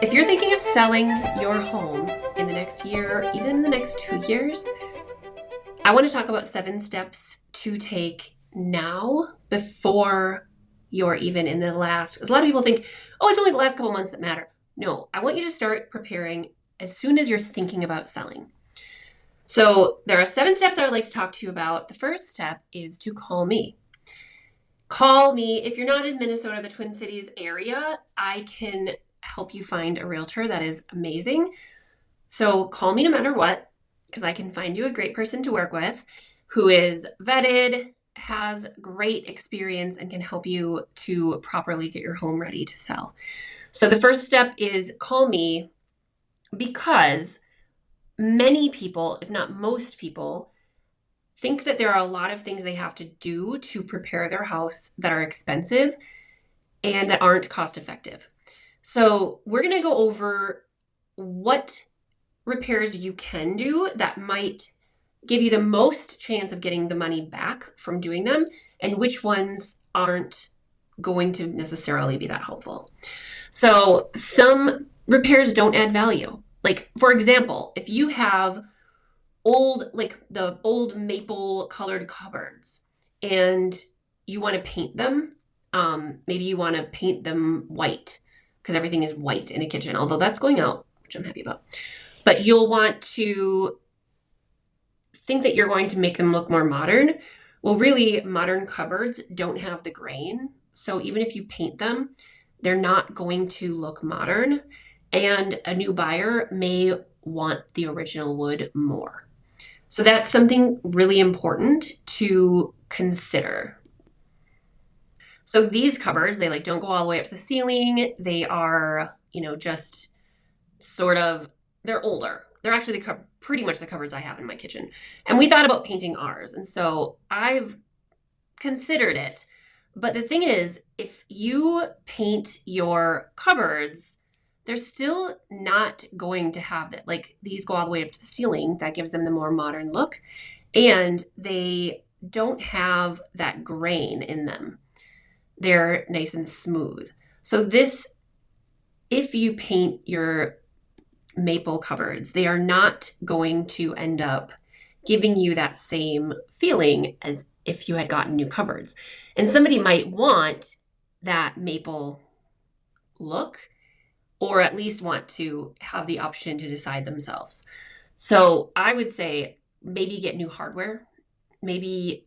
If you're thinking of selling your home in the next year, even in the next 2 years, I want to talk about 7 steps to take now before you're even in the last, because a lot of people think, oh, it's only the last couple months that matter. No, I want you to start preparing as soon as you're thinking about selling. So there are 7 steps I would like to talk to you about. The first step is to call me. Call me. If you're not in Minnesota, the Twin Cities area, I can help you find a realtor that is amazing. So call me no matter what, because I can find you a great person to work with who is vetted, has great experience, and can help you to properly get your home ready to sell. So the first step is call me, because many people, if not most people, think that there are a lot of things they have to do to prepare their house that are expensive and that aren't cost effective. So we're going to go over what repairs you can do that might give you the most chance of getting the money back from doing them, and which ones aren't going to necessarily be that helpful. So some repairs don't add value. Like, for example, if you have the old maple colored cupboards and you want to paint them, maybe you want to paint them white because everything is white in a kitchen, although that's going out, which I'm happy about. But you'll want to think that you're going to make them look more modern. Well, really, modern cupboards don't have the grain. So even if you paint them, they're not going to look modern. And a new buyer may want the original wood more. So that's something really important to consider. So these cupboards, they don't go all the way up to the ceiling. They are, just sort of, they're older. They're actually pretty much the cupboards I have in my kitchen. And we thought about painting ours. And so I've considered it. But the thing is, if you paint your cupboards, they're still not going to have that. These go all the way up to the ceiling. That gives them the more modern look. And they don't have that grain in them. They're nice and smooth. So if you paint your maple cupboards, they are not going to end up giving you that same feeling as if you had gotten new cupboards. And somebody might want that maple look, or at least want to have the option to decide themselves. So I would say maybe get new hardware, maybe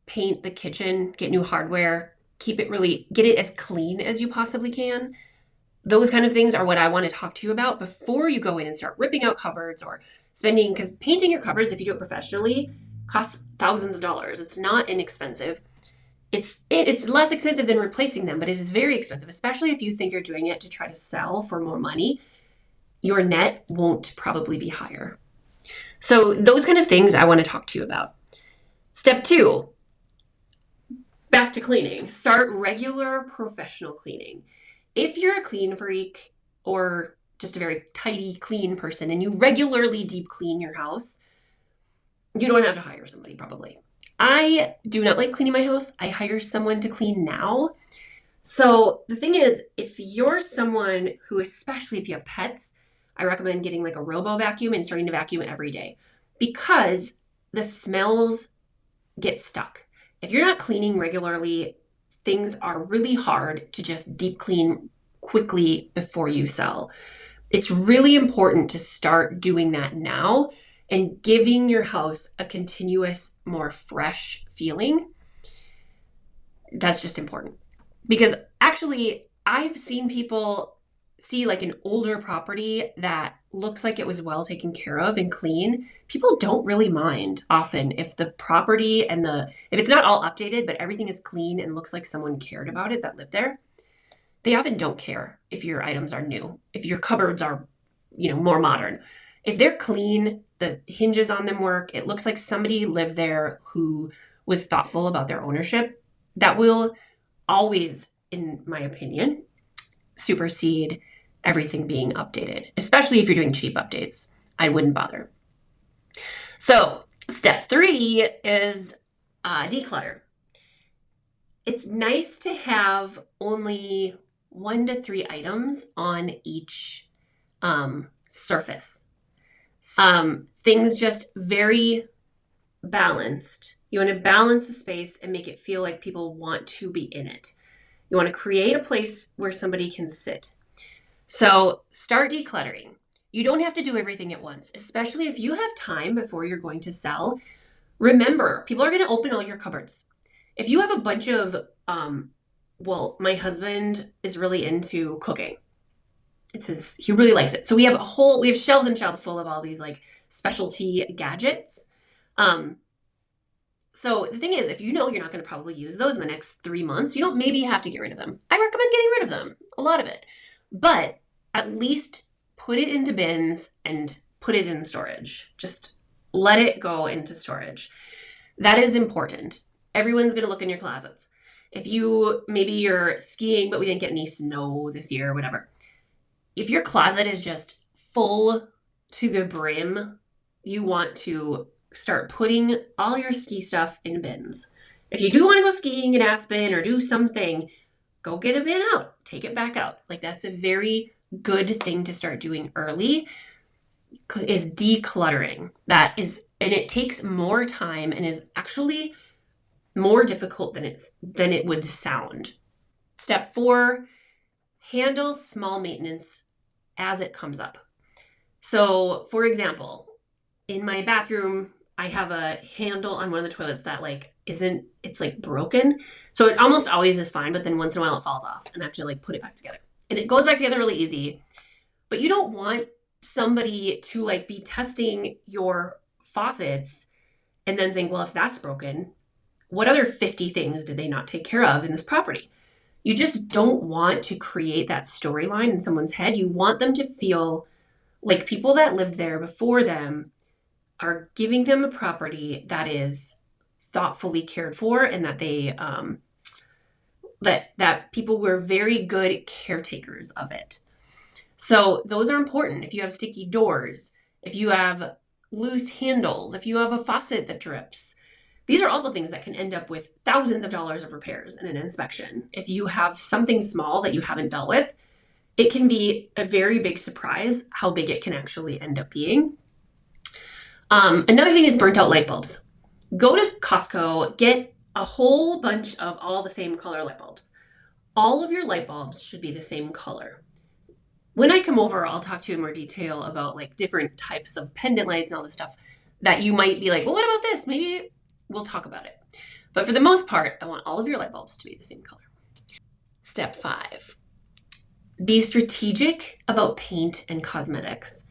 paint the kitchen, get new hardware, get it as clean as you possibly can. Those kind of things are what I want to talk to you about before you go in and start ripping out cupboards or spending, because painting your cupboards, if you do it professionally, costs thousands of dollars. It's not inexpensive. It's less expensive than replacing them, but it is very expensive, especially if you think you're doing it to try to sell for more money. Your net won't probably be higher. So those kind of things I want to talk to you about. Step 2, back to cleaning. Start regular professional cleaning. If you're a clean freak or just a very tidy, clean person and you regularly deep clean your house, you don't have to hire somebody probably. I do not like cleaning my house. I hire someone to clean now. So the thing is, if you're someone who, especially if you have pets, I recommend getting a robo vacuum and starting to vacuum every day, because the smells get stuck. If you're not cleaning regularly, things are really hard to just deep clean quickly before you sell. It's really important to start doing that now and giving your house a continuous, more fresh feeling. That's just important. Because actually, I've seen people see an older property that looks like it was well taken care of and clean. People don't really mind often if the property if it's not all updated, but everything is clean and looks like someone cared about it that lived there. They often don't care if your items are new, if your cupboards are, more modern. If they're clean, the hinges on them work, it looks like somebody lived there who was thoughtful about their ownership, that will always, in my opinion, supersede everything being updated, especially if you're doing cheap updates. I wouldn't bother. So step 3 is declutter. It's nice to have only 1 to 3 items on each surface. Things just very balanced. You want to balance the space and make it feel like people want to be in it. You want to create a place where somebody can sit. So start decluttering. You don't have to do everything at once, especially if you have time before you're going to sell. Remember, people are going to open all your cupboards. If you have a bunch of, my husband is really into cooking. He really likes it. So we have shelves and shelves full of all these like specialty gadgets. So the thing is, if you know you're not going to probably use those in the next 3 months, you don't maybe have to get rid of them. I recommend getting rid of them, a lot of it. But at least put it into bins and put it in storage. Just let it go into storage. That is important. Everyone's going to look in your closets. If maybe you're skiing, but we didn't get any snow this year or whatever. If your closet is just full to the brim, you want to start putting all your ski stuff in bins. If you do want to go skiing in Aspen or do something, go get a bin out, take it back out. Like that's a very good thing to start doing early, is decluttering. And it takes more time and is actually more difficult than it would sound. Step 4, handle small maintenance as it comes up. So for example, in my bathroom, I have a handle on one of the toilets that it's broken. So it almost always is fine, but then once in a while it falls off and I have to put it back together. And it goes back together really easy. But you don't want somebody to be testing your faucets and then think, well, if that's broken, what other 50 things did they not take care of in this property? You just don't want to create that storyline in someone's head. You want them to feel like people that lived there before them are giving them a property that is thoughtfully cared for and that they that people were very good caretakers of it. So those are important. If you have sticky doors, if you have loose handles, if you have a faucet that drips, these are also things that can end up with thousands of dollars of repairs in an inspection. If you have something small that you haven't dealt with, it can be a very big surprise how big it can actually end up being. Another thing is burnt out light bulbs. Go to Costco, get a whole bunch of all the same color light bulbs. All of your light bulbs should be the same color. When I come over, I'll talk to you in more detail about different types of pendant lights and all this stuff that you might be like, well, what about this? Maybe we'll talk about it. But for the most part, I want all of your light bulbs to be the same color. Step 5, be strategic about paint and cosmetics.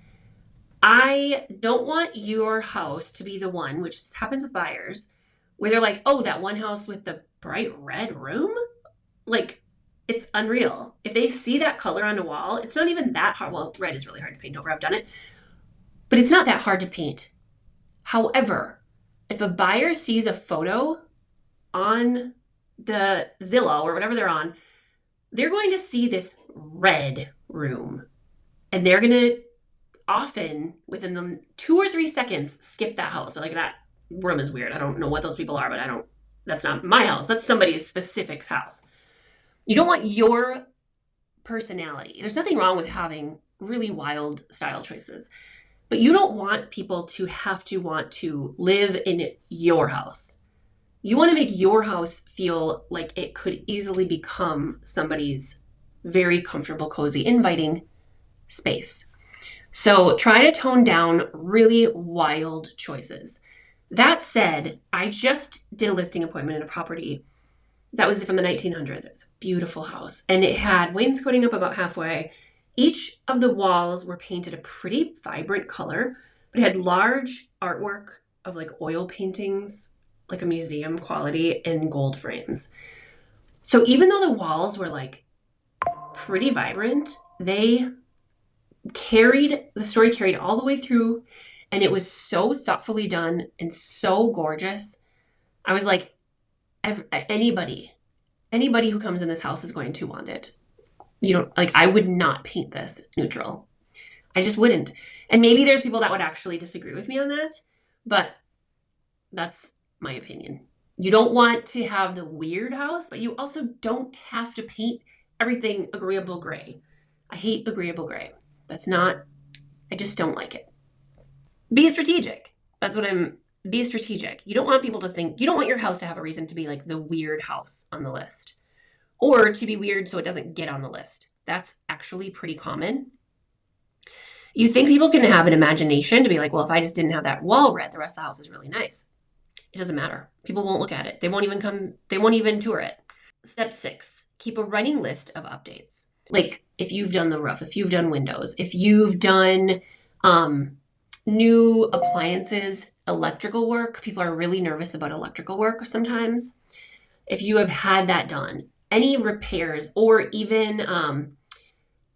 I don't want your house to be the one, which happens with buyers, where they're like, oh, that one house with the bright red room? It's unreal. If they see that color on a wall, it's not even that hard. Well, red is really hard to paint over. I've done it. But it's not that hard to paint. However, if a buyer sees a photo on the Zillow or whatever they're on, they're going to see this red room. And they're going to often, within the 2 or 3 seconds, skip that house. So that room is weird. I don't know what those people are, but that's not my house. That's somebody's specific house. You don't want your personality. There's nothing wrong with having really wild style choices, but you don't want people to have to want to live in your house. You want to make your house feel like it could easily become somebody's very comfortable, cozy, inviting space. So try to tone down really wild choices. That said, I just did a listing appointment in a property that was from the 1900s. It was a beautiful house, and it had wainscoting up about halfway. Each of the walls were painted a pretty vibrant color, but it had large artwork of oil paintings, like a museum quality, in gold frames. So even though the walls were pretty vibrant, the story carried all the way through, and it was so thoughtfully done and so gorgeous. I was like, anybody who comes in this house is going to want it. I would not paint this neutral. I just wouldn't. And maybe there's people that would actually disagree with me on that, but that's my opinion. You don't want to have the weird house, but you also don't have to paint everything agreeable gray. I hate agreeable gray. I just don't like it. Be strategic. Be strategic. You don't want people to think, you don't want your house to have a reason to be like the weird house on the list, or to be weird so it doesn't get on the list. That's actually pretty common. You think people can have an imagination to be like, well, if I just didn't have that wall red, the rest of the house is really nice. It doesn't matter. People won't look at it. They won't even tour it. Step 6, keep a running list of updates. Like if you've done the roof, if you've done windows, if you've done new appliances, electrical work. People are really nervous about electrical work sometimes. If you have had that done, any repairs, or even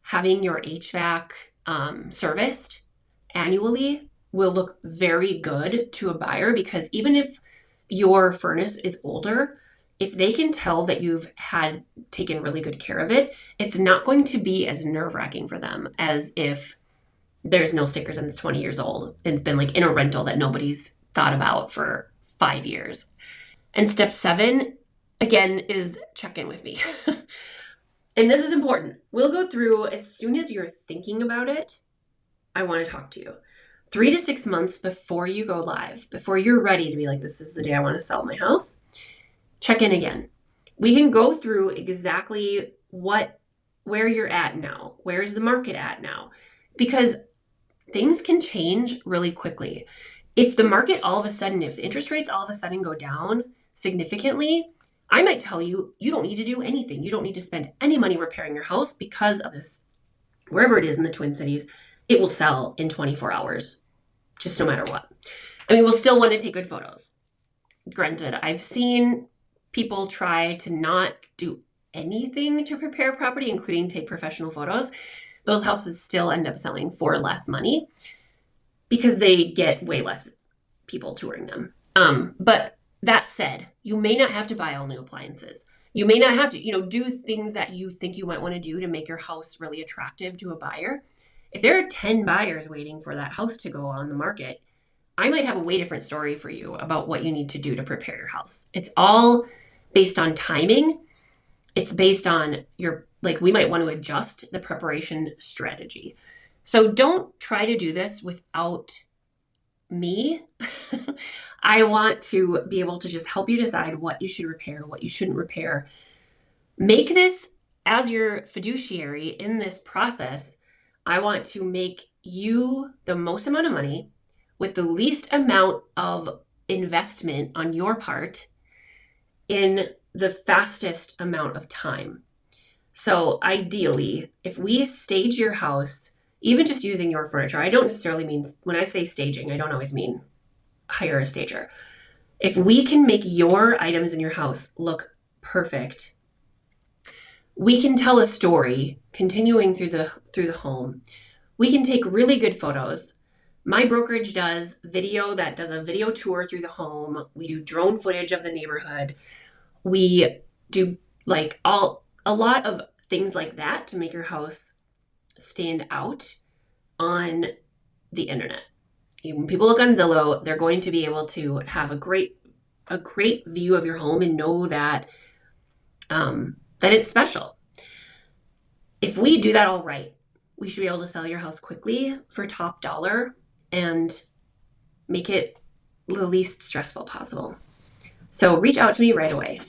having your HVAC serviced annually will look very good to a buyer, because even if your furnace is older, if they can tell that you've had taken really good care of it, it's not going to be as nerve-wracking for them as if there's no stickers and it's 20 years old and it's been like in a rental that nobody's thought about for 5 years. And step 7, again, is check in with me. And this is important. We'll go through, as soon as you're thinking about it, I want to talk to you. 3 to 6 months before you go live, before you're ready to be like, this is the day I want to sell my house, check in again. We can go through exactly where you're at now. Where's the market at now? Because things can change really quickly. If the market if the interest rates all of a sudden go down significantly, I might tell you, you don't need to do anything. You don't need to spend any money repairing your house because of this. Wherever it is in the Twin Cities, it will sell in 24 hours, just no matter what. I mean, we'll still want to take good photos. Granted, I've seen people try to not do anything to prepare property, including take professional photos. Those houses still end up selling for less money because they get way less people touring them. But that said, you may not have to buy all new appliances. You may not have to, do things that you think you might want to do to make your house really attractive to a buyer. If there are 10 buyers waiting for that house to go on the market, I might have a way different story for you about what you need to do to prepare your house. It's all based on timing. It's based on we might want to adjust the preparation strategy. So don't try to do this without me. I want to be able to just help you decide what you should repair, what you shouldn't repair. Make this as your fiduciary in this process. I want to make you the most amount of money with the least amount of investment on your part in the fastest amount of time. So ideally, if we stage your house, even just using your furniture, I don't necessarily mean, when I say staging, I don't always mean hire a stager. If we can make your items in your house look perfect, we can tell a story continuing through the home. We can take really good photos. My brokerage does a video tour through the home. We do drone footage of the neighborhood. We do a lot of things like that to make your house stand out on the internet. When people look on Zillow, they're going to be able to have a great view of your home and know that it's special. If we do that all right, we should be able to sell your house quickly for top dollar and make it the least stressful possible. So reach out to me right away.